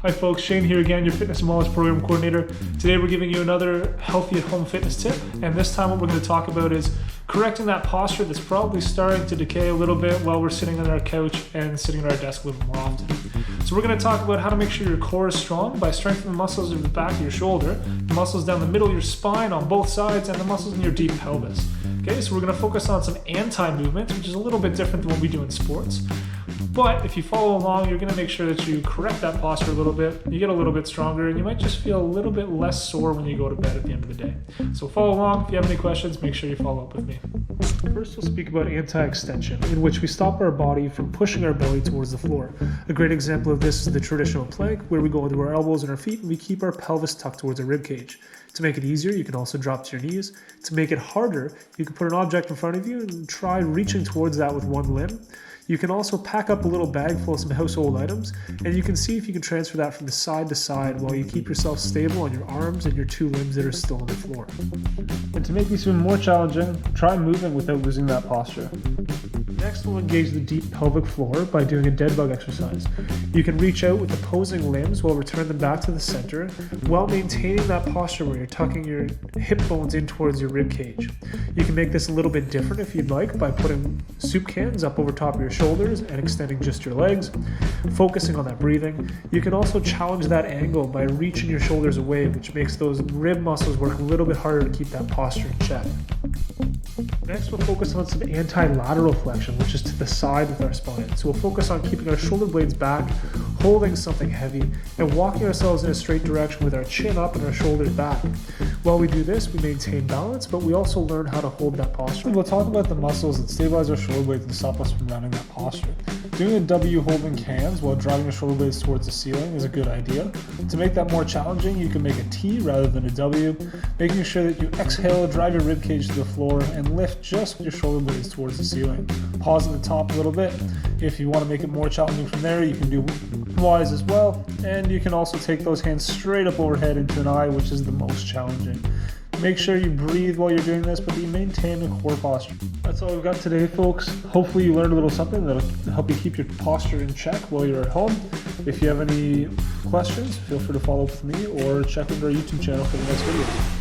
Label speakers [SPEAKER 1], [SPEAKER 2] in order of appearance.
[SPEAKER 1] Hi folks, Shane here again, your fitness and wellness program coordinator. Today we're giving you another healthy at home fitness tip, and this time what we're going to talk about is correcting that posture that's probably starting to decay a little bit while we're sitting on our couch and sitting at our desk a little more often. So we're going to talk about how to make sure your core is strong by strengthening the muscles of the back of your shoulder, the muscles down the middle of your spine on both sides, and the muscles in your deep pelvis. Okay, so we're going to focus on some anti-movements, which is a little bit different than what we do in sports. But if you follow along, you're going to make sure that you correct that posture a little bit, you get a little bit stronger, and you might just feel a little bit less sore when you go to bed at the end of the day. So follow along. If you have any questions, make sure you follow up with me. First, we'll speak about anti-extension, in which we stop our body from pushing our belly towards the floor. A great example of this is the traditional plank, where we go into our elbows and our feet, and we keep our pelvis tucked towards our rib cage. To make it easier, you can also drop to your knees. To make it harder, you can put an object in front of you and try reaching towards that with one limb. You can also pack up a little bag full of some household items, and you can see if you can transfer that from the side to side while you keep yourself stable on your arms and your two limbs that are still on the floor. And to make this even more challenging, try moving without losing that posture. Next, we'll engage the deep pelvic floor by doing a dead bug exercise. You can reach out with opposing limbs while return them back to the center while maintaining that posture where you're tucking your hip bones in towards your rib cage. You can make this a little bit different if you'd like by putting soup cans up over top of your shoulders and extending just your legs, focusing on that breathing. You can also challenge that angle by reaching your shoulders away, which makes those rib muscles work a little bit harder to keep that posture in check. Next, we'll focus on some anti-lateral flexion, which is to the side with our spine. So we'll focus on keeping our shoulder blades back, holding something heavy, and walking ourselves in a straight direction with our chin up and our shoulders back. While we do this, we maintain balance, but we also learn how to hold that posture. We'll talk about the muscles that stabilize our shoulder blades and stop us from rounding that posture. Doing a W holding cans while driving your shoulder blades towards the ceiling is a good idea. To make that more challenging, you can make a T rather than a W, making sure that you exhale, drive your rib cage to the floor, and lift just with your shoulder blades towards the ceiling. Pause at the top a little bit. If you want to make it more challenging from there, you can do Ys as well, and you can also take those hands straight up overhead into an I, which is the most challenging. Make sure you breathe while you're doing this, but you maintain a core posture. That's all we've got today, folks. Hopefully you learned a little something that'll help you keep your posture in check while you're at home. If you have any questions, feel free to follow up with me or check out our YouTube channel for the next video.